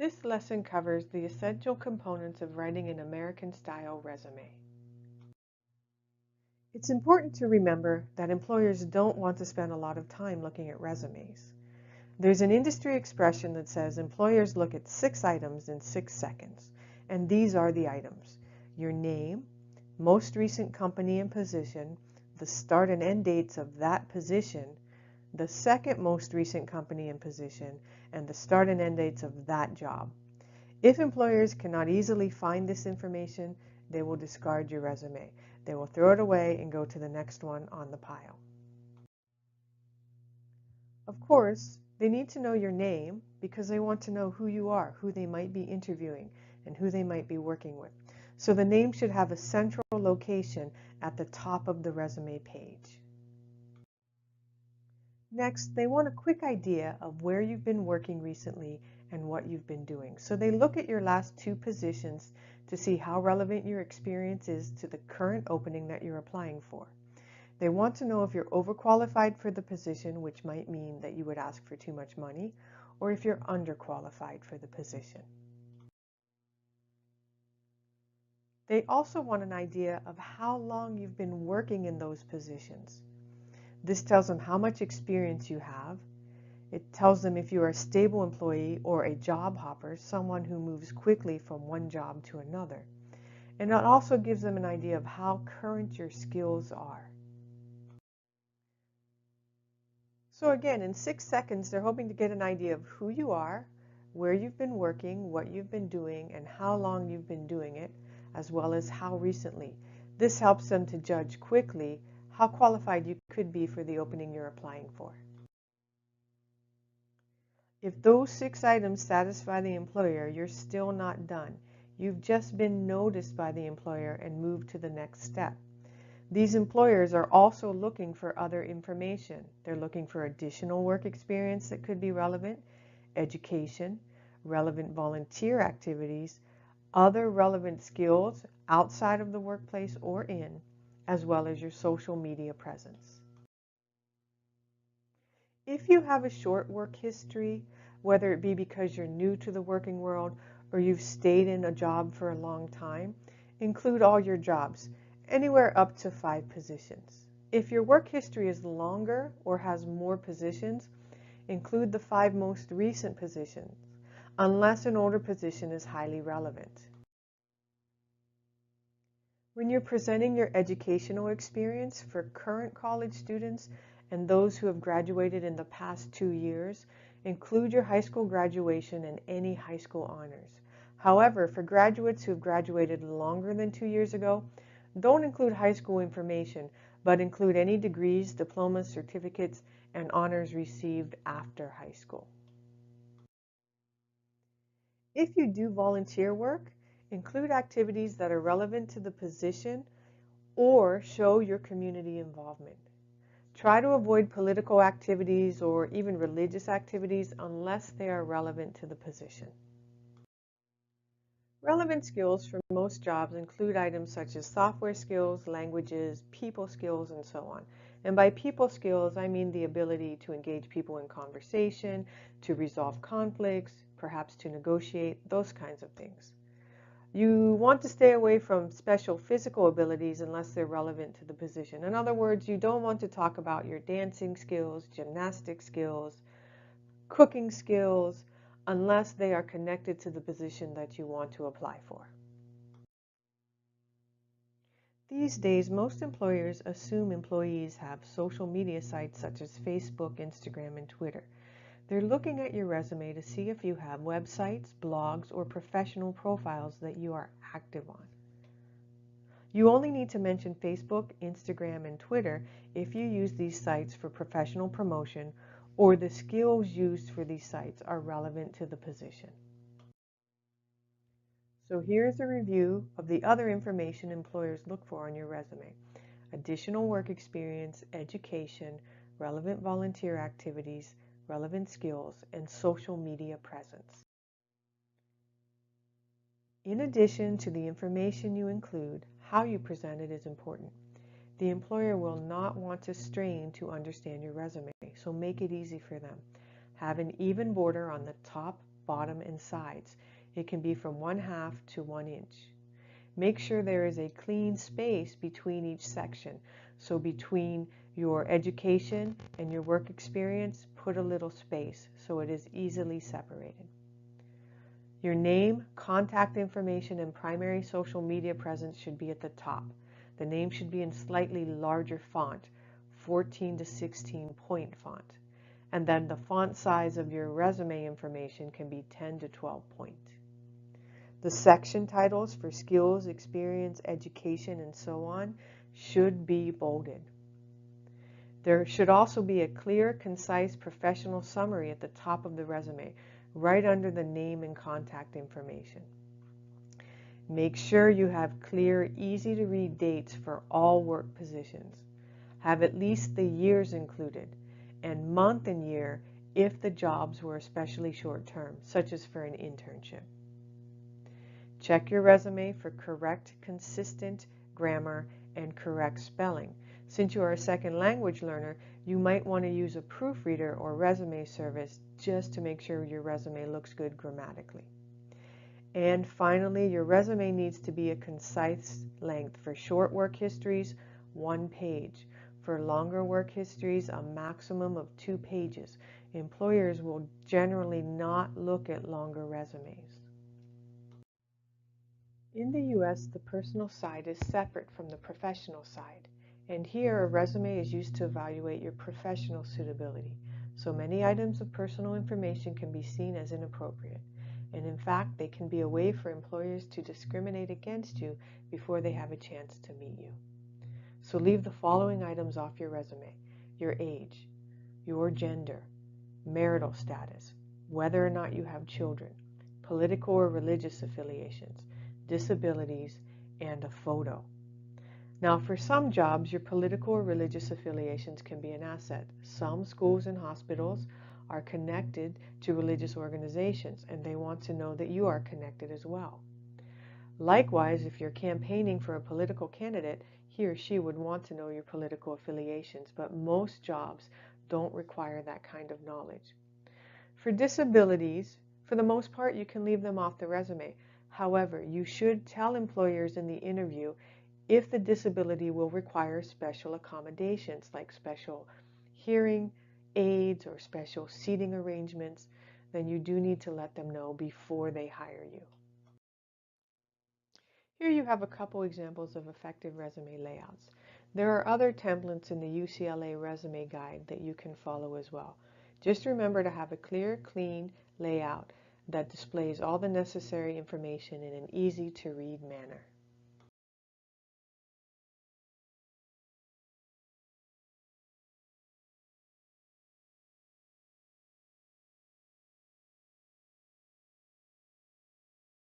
This lesson covers the essential components of writing an American-style resume. It's important to remember that employers don't want to spend a lot of time looking at resumes. There's an industry expression that says employers look at 6 items in 6 seconds, and these are the items: your name, most recent company and position, the start and end dates of that position, the second most recent company and position, and the start and end dates of that job. If employers cannot easily find this information, they will discard your resume. They will throw it away and go to the next one on the pile. Of course, they need to know your name because they want to know who you are, who they might be interviewing, and who they might be working with. So the name should have a central location at the top of the resume page. Next, they want a quick idea of where you've been working recently and what you've been doing. So they look at your last 2 positions to see how relevant your experience is to the current opening that you're applying for. They want to know if you're overqualified for the position, which might mean that you would ask for too much money, or if you're underqualified for the position. They also want an idea of how long you've been working in those positions. This tells them how much experience you have. It tells them if you are a stable employee or a job hopper, someone who moves quickly from one job to another. And it also gives them an idea of how current your skills are. So again, in 6 seconds, they're hoping to get an idea of who you are, where you've been working, what you've been doing, and how long you've been doing it, as well as how recently. This helps them to judge quickly how qualified you could be for the opening you're applying for. If those 6 items satisfy the employer, you're still not done. You've just been noticed by the employer and moved to the next step. These employers are also looking for other information. They're looking for additional work experience that could be relevant, education, relevant volunteer activities, other relevant skills outside of the workplace or in, as well as your social media presence. If you have a short work history, whether it be because you're new to the working world or you've stayed in a job for a long time, include all your jobs, anywhere up to 5 positions. If your work history is longer or has more positions, include the 5 most recent positions, unless an older position is highly relevant. When you're presenting your educational experience for current college students and those who have graduated in the past 2 years, include your high school graduation and any high school honors. However, for graduates who have graduated longer than 2 years ago, don't include high school information, but include any degrees, diplomas, certificates, and honors received after high school. If you do volunteer work, include activities that are relevant to the position or show your community involvement. Try to avoid political activities or even religious activities unless they are relevant to the position. Relevant skills for most jobs include items such as software skills, languages, people skills, and so on. And by people skills, I mean the ability to engage people in conversation, to resolve conflicts, perhaps to negotiate, those kinds of things. You want to stay away from special physical abilities unless they're relevant to the position. In other words, you don't want to talk about your dancing skills, gymnastic skills, cooking skills, unless they are connected to the position that you want to apply for. These days, most employers assume employees have social media sites such as Facebook, Instagram, and Twitter. They're looking at your resume to see if you have websites, blogs, or professional profiles that you are active on. You only need to mention Facebook, Instagram, and Twitter if you use these sites for professional promotion or the skills used for these sites are relevant to the position. So here's a review of the other information employers look for on your resume: additional work experience, education, relevant volunteer activities, relevant skills, and social media presence. In addition to the information you include, how you present it is important. The employer will not want to strain to understand your resume, so make it easy for them. Have an even border on the top, bottom, and sides. It can be from 1/2 to 1 inch. Make sure there is a clean space between each section. So between your education and your work experience, put a little space so it is easily separated. Your name, contact information, and primary social media presence should be at the top. The name should be in slightly larger font, 14 to 16 point font. And then the font size of your resume information can be 10 to 12 point. The section titles for skills, experience, education, and so on should be bolded. There should also be a clear, concise, professional summary at the top of the resume, right under the name and contact information. Make sure you have clear, easy-to-read dates for all work positions. Have at least the years included, and month and year if the jobs were especially short-term, such as for an internship. Check your resume for correct, consistent grammar and correct spelling. Since you are a second language learner, you might want to use a proofreader or resume service just to make sure your resume looks good grammatically. And finally, your resume needs to be a concise length. For short work histories, 1 page. For longer work histories, a maximum of 2 pages. Employers will generally not look at longer resumes. In the U.S., the personal side is separate from the professional side. And here, a resume is used to evaluate your professional suitability. So many items of personal information can be seen as inappropriate. And in fact, they can be a way for employers to discriminate against you before they have a chance to meet you. So leave the following items off your resume: your age, your gender, marital status, whether or not you have children, political or religious affiliations, disabilities, and a photo. Now, for some jobs, your political or religious affiliations can be an asset. Some schools and hospitals are connected to religious organizations, and they want to know that you are connected as well. Likewise, if you're campaigning for a political candidate, he or she would want to know your political affiliations, but most jobs don't require that kind of knowledge. For disabilities, for the most part, you can leave them off the resume. However, you should tell employers in the interview if the disability will require special accommodations, like special hearing aids or special seating arrangements. Then you do need to let them know before they hire you. Here you have a couple examples of effective resume layouts. There are other templates in the UCLA resume guide that you can follow as well. Just remember to have a clear, clean layout that displays all the necessary information in an easy-to-read manner.